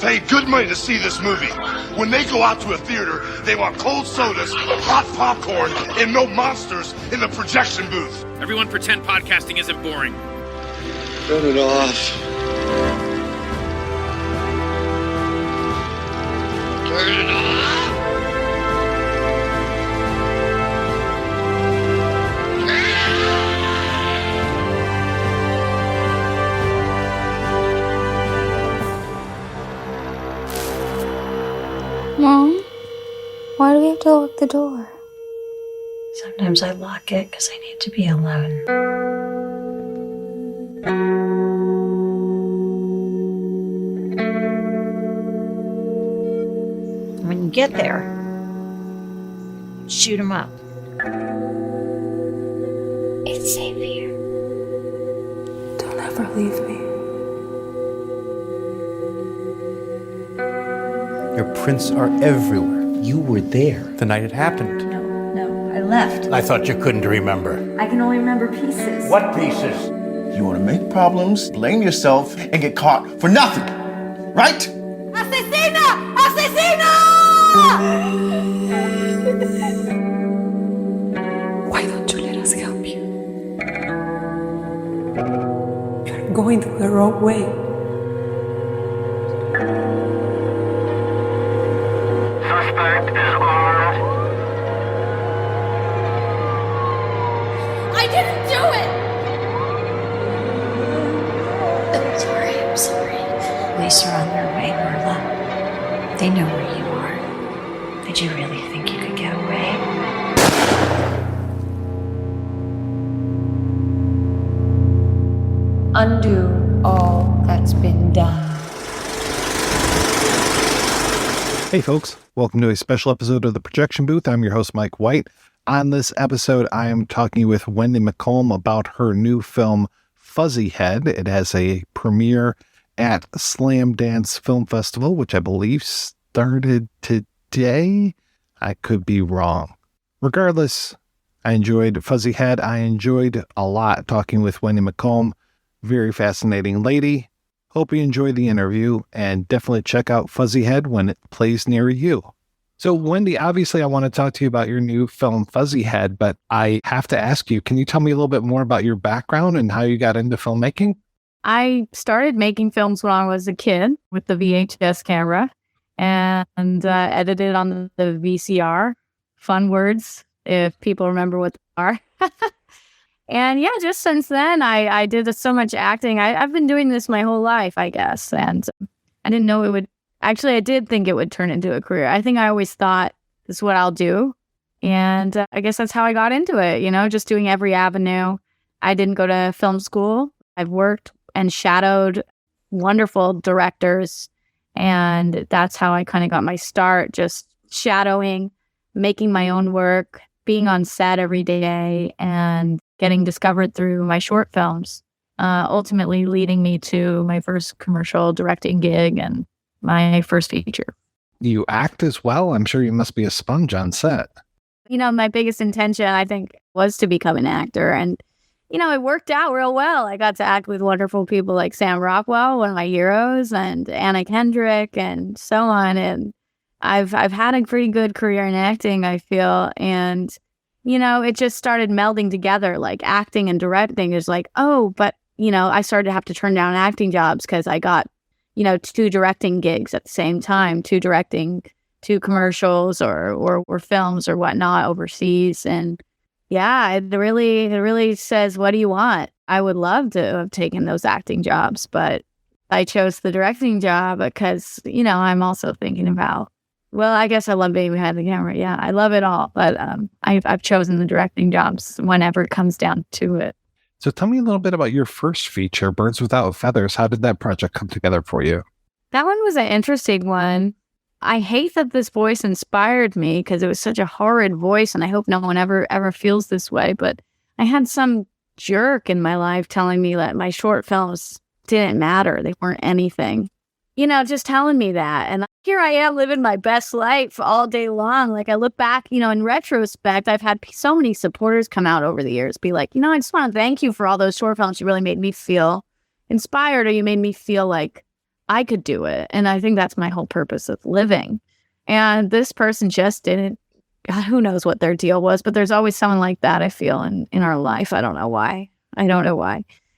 paid good money to see this movie. When they go out to a theater, they want cold sodas, hot popcorn, and no monsters in the projection booth. Everyone pretend podcasting isn't boring. Turn it off. Turn it off. Mom, why do we have to lock the door? Sometimes I lock it because I need to be alone. When you get there, shoot 'em up. It's safe here. Don't ever leave me. Your prints are everywhere. You were there the night it happened. No, I left. I thought you couldn't remember. I can only remember pieces. What pieces? You want to make problems, blame yourself, and get caught for nothing, right? Asesina! Asesina! Why don't you let us help you? You're going through the wrong way. Suspect is armed. I didn't do it! I'm sorry. Police are on their way, Marla. They know where you are. Did you really think you could get away? Undo all that's been done. Hey folks, welcome to a special episode of The Projection Booth. I'm your host, Mike White. On this episode, I am talking with Wendy McColm about her new film, Fuzzy Head. It has a premiere at Slam Dance Film Festival, which I believe started today. I could be wrong. Regardless, I enjoyed Fuzzy Head. I enjoyed a lot talking with Wendy McColm. Very fascinating lady. Hope you enjoy the interview, and definitely check out Fuzzy Head when it plays near you. So, Wendy, obviously I want to talk to you about your new film, Fuzzy Head, but I have to ask you, can you tell me a little bit more about your background and how you got into filmmaking? I started making films when I was a kid with the VHS camera and edited on the VCR. Fun words, if people remember what they are. And yeah, just since then, I did so much acting. I've been doing this my whole life, I guess. And I didn't know it would. Actually, I did think it would turn into a career. I think I always thought this is what I'll do. And I guess that's how I got into it, just doing every avenue. I didn't go to film school. I've worked and shadowed wonderful directors. And that's how I kind of got my start, just shadowing, making my own work, being on set every day, and getting discovered through my short films, ultimately leading me to my first commercial directing gig and my first feature. You act as well? I'm sure you must be a sponge on set. My biggest intention, I think, was to become an actor. And, it worked out real well. I got to act with wonderful people like Sam Rockwell, one of my heroes, and Anna Kendrick, and so on. And I've had a pretty good career in acting, I feel. And it just started melding together, like acting and directing is like, oh, but, I started to have to turn down acting jobs because I got, 2 directing gigs at the same time, 2 directing 2 commercials or films or whatnot overseas. And yeah, it really says, what do you want? I would love to have taken those acting jobs, but I chose the directing job because, I'm also thinking about, well, I guess I love being behind the camera. Yeah, I love it all. But I've chosen the directing jobs whenever it comes down to it. So tell me a little bit about your first feature, Birds Without Feathers. How did that project come together for you? That one was an interesting one. I hate that this voice inspired me because it was such a horrid voice, and I hope no one ever feels this way. But I had some jerk in my life telling me that my short films didn't matter. They weren't anything. Just telling me that. And here I am living my best life all day long. Like I look back, in retrospect, I've had so many supporters come out over the years, be like, I just want to thank you for all those short films. You really made me feel inspired, or you made me feel like I could do it. And I think that's my whole purpose of living. And this person just didn't. God, who knows what their deal was, but there's always someone like that, I feel, in our life. I don't know why.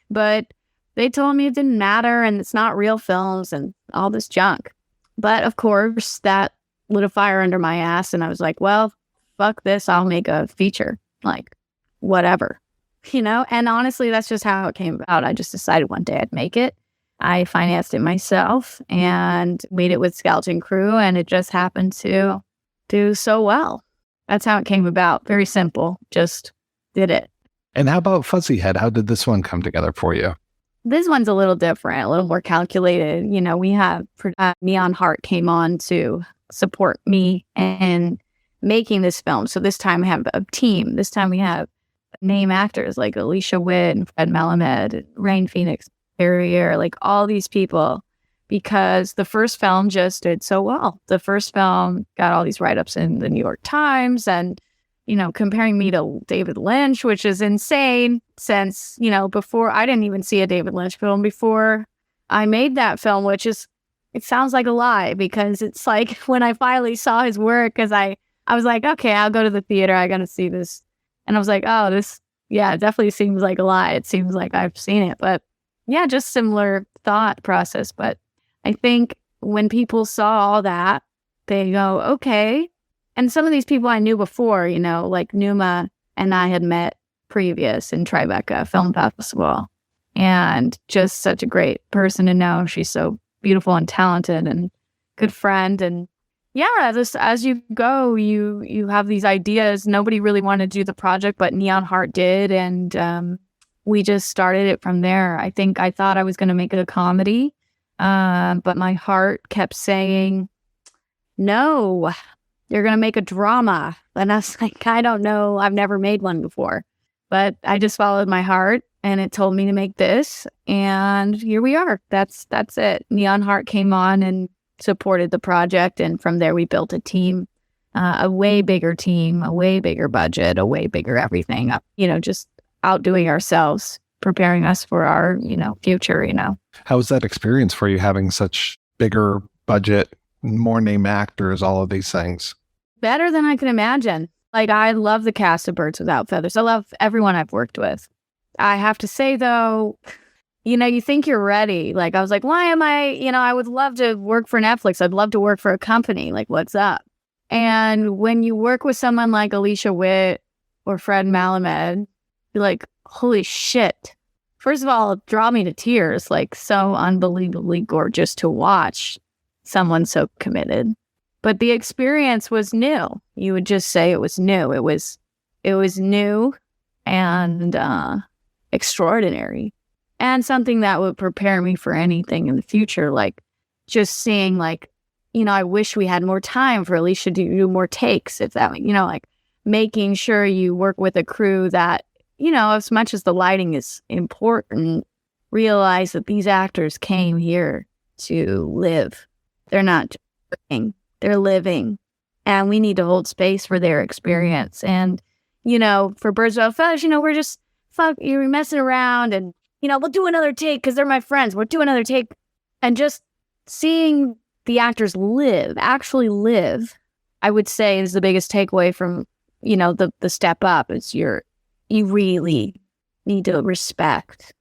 But they told me it didn't matter and it's not real films and all this junk. But of course, that lit a fire under my ass. And I was like, well, fuck this. I'll make a feature. Like, whatever. And honestly, that's just how it came about. I just decided one day I'd make it. I financed it myself and made it with Skeleton Crew. And it just happened to do so well. That's how it came about. Very simple. Just did it. And how about Fuzzy Head? How did this one come together for you? This one's a little different, a little more calculated. We have Neon Heart came on to support me in making this film. So this time we have a team. This time we have name actors like Alicia Witt and Fred Melamed, and Rain Phoenix, Barrier, like all these people. Because the first film just did so well. The first film got all these write-ups in the New York Times and, comparing me to David Lynch, which is insane since, before I didn't even see a David Lynch film before I made that film, which is, it sounds like a lie because it's like when I finally saw his work, because I was like, okay, I'll go to the theater. I got to see this. And I was like, oh, it definitely seems like a lie. It seems like I've seen it. But yeah, just similar thought process. But I think when people saw all that, they go, okay. And some of these people I knew before, like Numa and I had met previous in Tribeca Film Festival. And just such a great person to know. She's so beautiful and talented and good friend. And yeah, just as you go, you have these ideas. Nobody really wanted to do the project, but Neon Heart did. And we just started it from there. I think I thought I was going to make it a comedy. But my heart kept saying, no, you're going to make a drama. And I was like, I don't know. I've never made one before. But I just followed my heart and it told me to make this. And here we are. That's it. Neon Heart came on and supported the project. And from there, we built a team, a way bigger team, a way bigger budget, a way bigger everything, just outdoing ourselves, preparing us for our, future, How was that experience for you, having such bigger budget, more name actors, all of these things? Better than I can imagine. Like, I love the cast of Birds Without Feathers. I love everyone I've worked with. I have to say, though, you think you're ready. Like, I was like, why am I, I would love to work for Netflix. I'd love to work for a company. Like, what's up? And when you work with someone like Alicia Witt or Fred Melamed, you're like, holy shit. First of all, it draw me to tears, like so unbelievably gorgeous to watch someone so committed. But the experience was new. You would just say it was new. It was new and extraordinary, and something that would prepare me for anything in the future. Like just seeing, like, I wish we had more time for Alicia to do more takes. If that, like making sure you work with a crew that, as much as the lighting is important, realize that these actors came here to live. They're not working, they're living. And we need to hold space for their experience. And, for Birds Without Feathers, we're just, you're messing around and, we'll do another take because they're my friends. We'll do another take. And just seeing the actors actually live, I would say is the biggest takeaway from, the step up. Is you really need to respect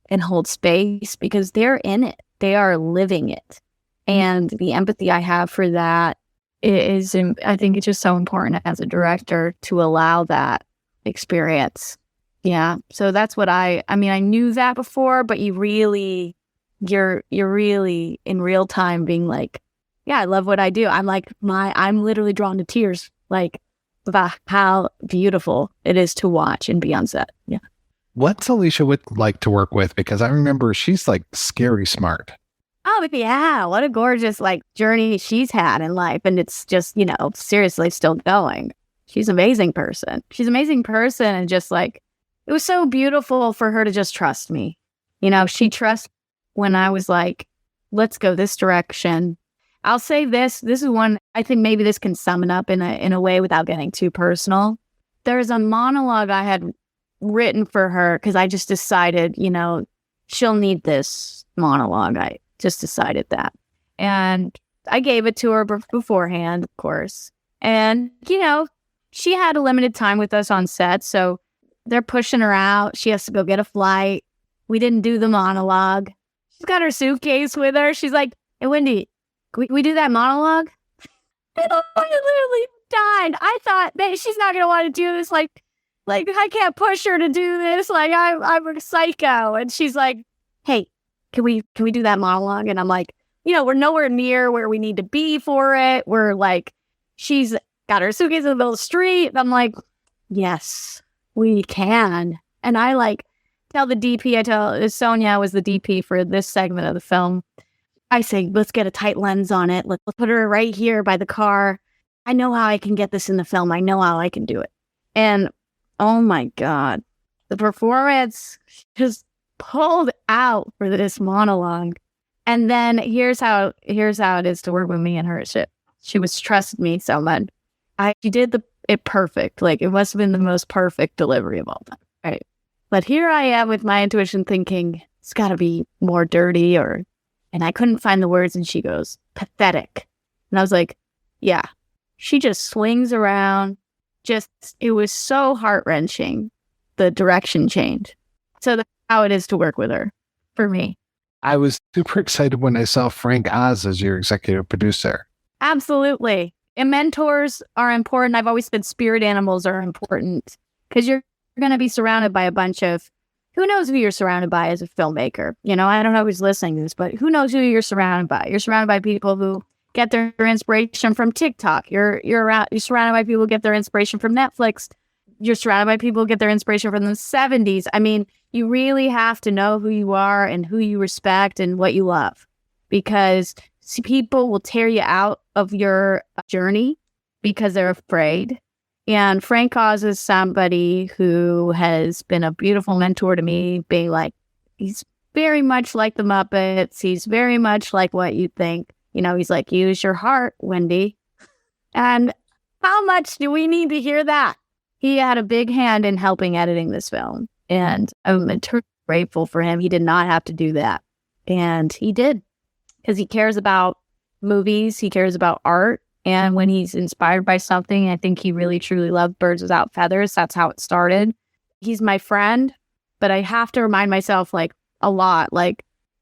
and hold space because they're in it. They are living it. And the empathy I have for that is, I think it's just so important as a director to allow that experience. Yeah. So that's what I knew that before, but you're really in real time being like, yeah, I love what I do. I'm like, I'm literally drawn to tears, like, about how beautiful it is to watch and be on set. Yeah. What's Alicia Witt like to work with? Because I remember she's like scary smart. Oh, yeah. What a gorgeous journey she's had in life. And it's just, seriously still going. She's an amazing person. And just like, it was so beautiful for her to just trust me. She trusts when I was like, let's go this direction. I'll say this is one, I think maybe this can sum it up in a way without getting too personal. There's a monologue I had written for her because I just decided, she'll need this monologue. Just decided that. And I gave it to her beforehand, of course. And, she had a limited time with us on set, so they're pushing her out. She has to go get a flight. We didn't do the monologue. She's got her suitcase with her. She's like, hey, Wendy, can we do that monologue? And I literally died. I thought, man, she's not going to want to do this. Like, I can't push her to do this. Like, I'm a psycho. And she's like, hey, can we do that monologue? And I'm like, we're nowhere near where we need to be for it. We're like, she's got her suitcase in the middle of the street. And I'm like, yes, we can. And I tell the DP, Sonia was the DP for this segment of the film. I say, let's get a tight lens on it. Let's put her right here by the car. I know how I can get this in the film. I know how I can do it. And oh my God, the performance just pulled out for this monologue. And then here's how it is to work with me and her. She was trusted me so much. She did it perfect. Like, it must have been the most perfect delivery of all time. Right. But here I am with my intuition thinking it's got to be more dirty and I couldn't find the words. And she goes, pathetic. And I was like, yeah, she just swings around. It was so heart-wrenching, the direction change. So that's how it is to work with her for me. I was super excited when I saw Frank Oz as your executive producer. Absolutely. And mentors are important. I've always said spirit animals are important because you're going to be surrounded by a bunch of, who knows who you're surrounded by as a filmmaker? I don't know who's listening to this, but who knows who you're surrounded by? You're surrounded by people who get their inspiration from TikTok. You're surrounded by people who get their inspiration from Netflix. You're surrounded by people who get their inspiration from the 70s. I mean, you really have to know who you are and who you respect and what you love, because people will tear you out of your journey because they're afraid. And Frank Oz is somebody who has been a beautiful mentor to me, being like, he's very much like the Muppets. He's very much like what you think. He's like, use your heart, Wendy. And how much do we need to hear that? He had a big hand in helping editing this film. And I'm eternally grateful for him. He did not have to do that. And he did, because he cares about movies. He cares about art. And when he's inspired by something, I think he really, truly loved Birds Without Feathers. That's how it started. He's my friend, but I have to remind myself a lot,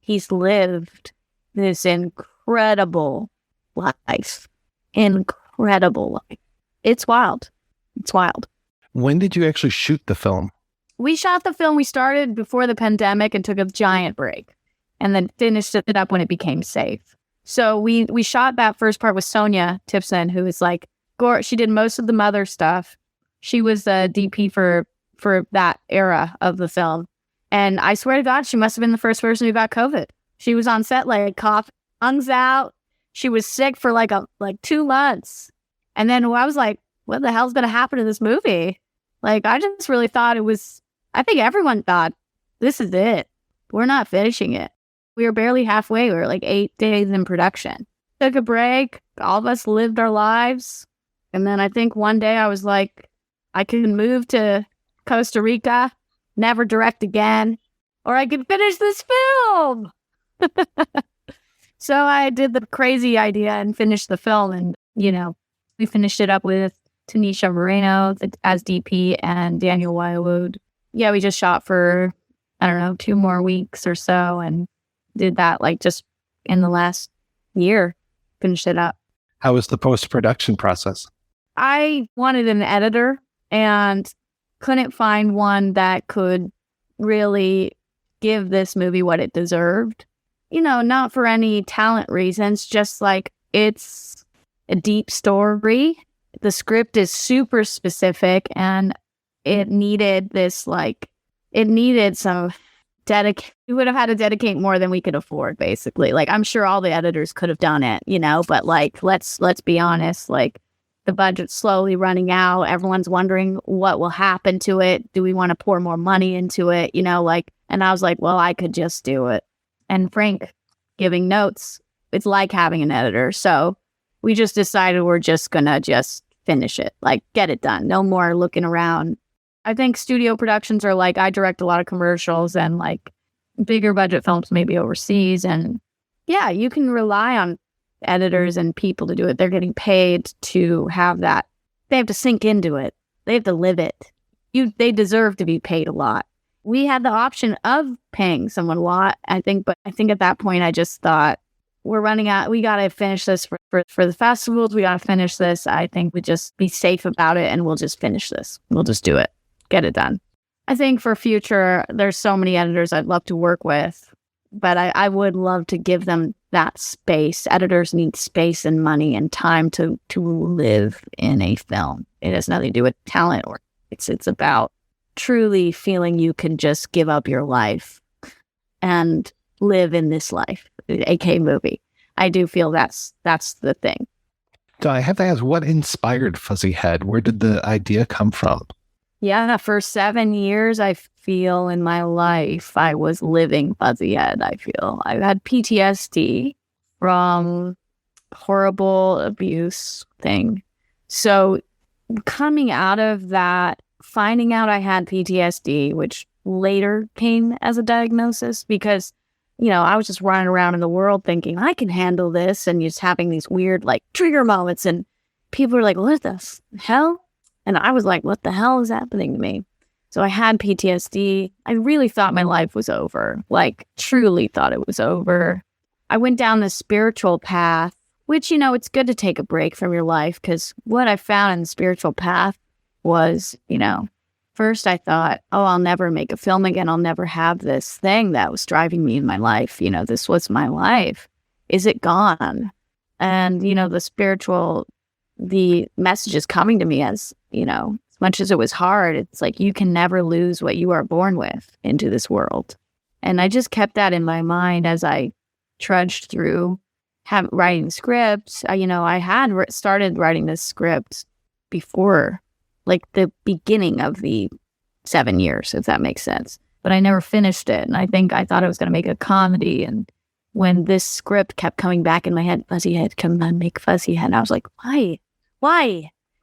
he's lived this incredible life. Incredible life. It's wild. It's wild. When did you actually shoot the film? We shot the film. We started before the pandemic and took a giant break and then finished it up when it became safe. So we shot that first part with Sonia Tipson, who is she did most of the mother stuff. She was a DP for that era of the film. And I swear to God, she must have been the first person who got COVID. She was on set, cough, lungs out. She was sick for 2 months. And then I was like, what the hell's going to happen to this movie? I just really thought I think everyone thought, this is it. We're not finishing it. We were barely halfway. We were 8 days in production. Took a break. All of us lived our lives. And then I think one day I was like, I can move to Costa Rica, never direct again, or I could finish this film. So I did the crazy idea and finished the film. And, we finished it up with Tanisha Moreno as DP and Daniel Wildwood. Yeah, we just shot for, 2 more weeks or so and did that just in the last year, finished it up. How was the post-production process? I wanted an editor and couldn't find one that could really give this movie what it deserved. Not for any talent reasons, just it's a deep story. The script is super specific and it needed it needed some we would have had to dedicate more than we could afford, basically. I'm sure all the editors could have done it, but let's be honest, the budget's slowly running out. Everyone's wondering what will happen to it. Do we want to pour more money into it? And I was like, well, I could just do it. And Frank giving notes, it's like having an editor. So we just decided we're just going to just finish it, get it done. No more looking around. I think studio productions are I direct a lot of commercials and bigger budget films maybe overseas. And yeah, you can rely on editors and people to do it. They're getting paid to have that. They have to sink into it. They have to live it. They deserve to be paid a lot. We had the option of paying someone a lot, I think, but I think at that point I just thought, we're running out. We got to finish this for the festivals. We got to finish this. I think we just be safe about it and we'll just finish this. We'll just do it. Get it done. I think for future, there's so many editors I'd love to work with, but I would love to give them that space. Editors need space and money and time to live in a film. It has nothing to do with talent or it's about truly feeling you can just give up your life and live in this life, aka movie. I do feel that's the thing. So I have to ask, what inspired Fuzzy Head? Where did the idea come from? Yeah, for 7 years, I feel in my life, I was living Fuzzy Head. I feel I've had PTSD from horrible abuse thing. So coming out of that, finding out I had PTSD, which later came as a diagnosis because, you know, I was just running around in the world thinking I can handle this and just having these weird like trigger moments and people are like, what the hell? And I was like, what the hell is happening to me? So I had PTSD. I really thought my life was over, like truly thought it was over. I went down the spiritual path, which, you know, it's good to take a break from your life because what I found in the spiritual path was, you know, first I thought, oh, I'll never make a film again. I'll never have this thing that was driving me in my life. You know, this was my life. Is it gone? And, you know, the message is coming to me as, you know, as much as it was hard, it's like you can never lose what you are born with into this world. And I just kept that in my mind as I trudged through writing scripts. I had started writing this script before, like the beginning of the 7 years, if that makes sense. But I never finished it. And I thought I was going to make a comedy. And when this script kept coming back in my head, Fuzzy Head, come on, make Fuzzy Head. And I was like, why?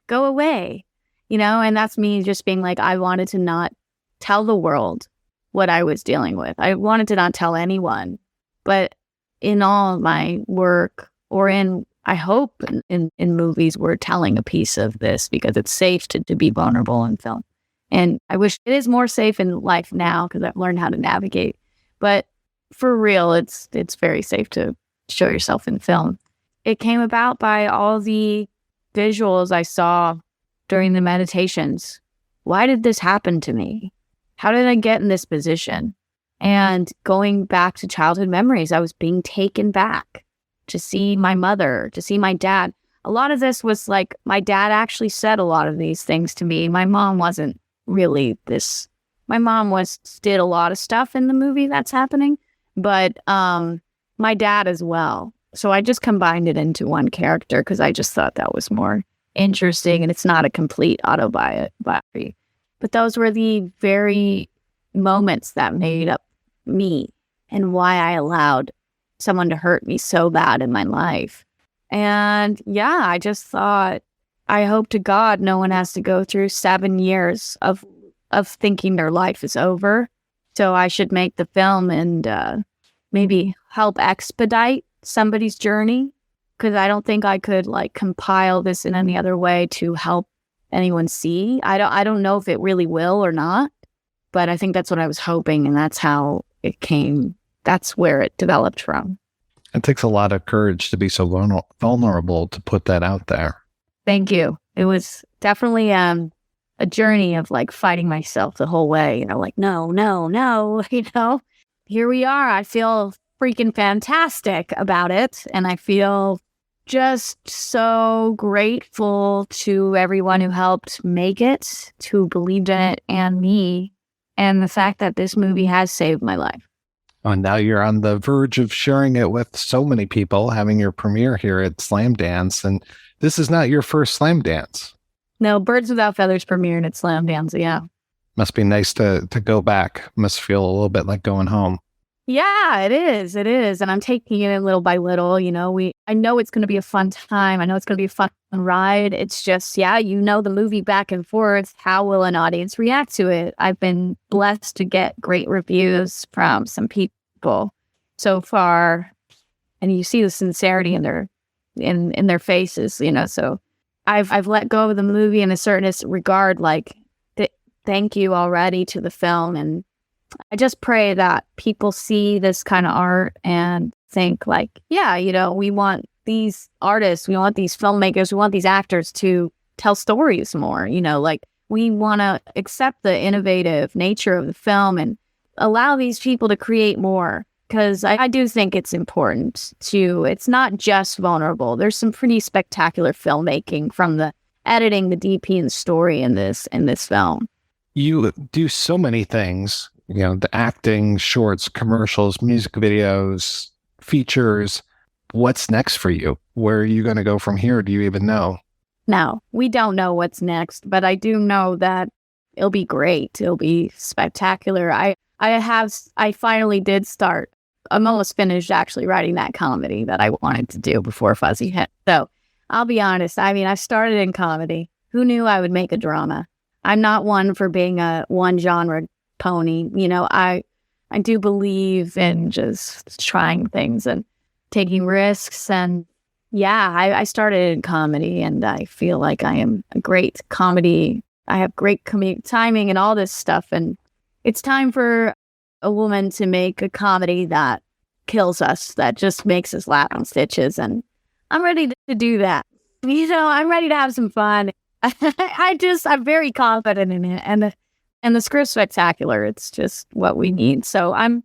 Go away. You know, and that's me just being like, I wanted to not tell the world what I was dealing with. I wanted to not tell anyone. But in all my work or I hope in movies, we're telling a piece of this because it's safe to be vulnerable in film. And I wish it is more safe in life now because I've learned how to navigate. But for real, it's very safe to show yourself in film. It came about by all the visuals I saw during the meditations. Why did this happen to me? How did I get in this position? And going back to childhood memories, I was being taken back to see my mother, to see my dad. A lot of this was like, my dad actually said a lot of these things to me. My mom wasn't really this. My mom did a lot of stuff in the movie that's happening, but my dad as well. So I just combined it into one character because I just thought that was more interesting, and it's not a complete autobiography. But those were the very moments that made up me and why I allowed someone to hurt me so bad in my life. And yeah, I just thought, I hope to God no one has to go through 7 years of thinking their life is over. So I should make the film and maybe help expedite somebody's journey, because I don't think I could like compile this in any other way to help anyone see. I don't know if it really will or not, but I think that's what I was hoping, and that's how it came. That's where it developed from. It takes a lot of courage to be so vulnerable to put that out there. Thank you. It was definitely a journey of like fighting myself the whole way. You know, like, no. You know, here we are. I feel freaking fantastic about it. And I feel just so grateful to everyone who helped make it, who believed in it, and me. And the fact that this movie has saved my life. And now you're on the verge of sharing it with so many people, having your premiere here at Slam Dance. And this is not your first Slam Dance. No, Birds Without Feathers premiered at Slam Dance, yeah. Must be nice to go back. Must feel a little bit like going home. Yeah, it is. It is. And I'm taking it little by little. You know, I know it's going to be a fun time. I know it's going to be a fun ride. It's just, yeah, you know, the movie back and forth. How will an audience react to it? I've been blessed to get great reviews from some people so far. and you see the sincerity in their faces, so I've let go of the movie in a certain regard, like thank you already to the film. And I just pray that people see this kind of art and think like, yeah, we want these artists, we want these filmmakers, we want these actors to tell stories more, like we want to accept the innovative nature of the film and allow these people to create more. Because I do think it's important it's not just vulnerable. There's some pretty spectacular filmmaking from the editing, the DP, and the story in this film. You do so many things, the acting, shorts, commercials, music videos, features. What's next for you? Where are you going to go from here? Do you even know? No, we don't know what's next, but I do know that it'll be great. It'll be spectacular. I finally did start. I'm almost finished actually writing that comedy that I wanted to do before Fuzzy hit. So I'll be honest. I mean, I started in comedy. Who knew I would make a drama? I'm not one for being a one genre pony. I do believe in just trying things and taking risks. And I started in comedy, and I feel like I am a great comedy. I have great comedic timing and all this stuff. And it's time for a woman to make a comedy that kills us, that just makes us laugh in stitches. And I'm ready to do that. I'm ready to have some fun. I'm very confident in it, and the script's spectacular. It's just what we need. So I'm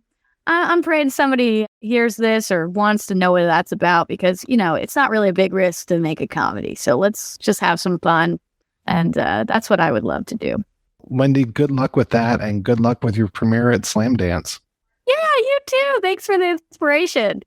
praying somebody hears this or wants to know what that's about, because it's not really a big risk to make a comedy. So let's just have some fun, and that's what I would love to do. Wendy, good luck with that, and good luck with your premiere at Slam Dance. Yeah, you too. Thanks for the inspiration.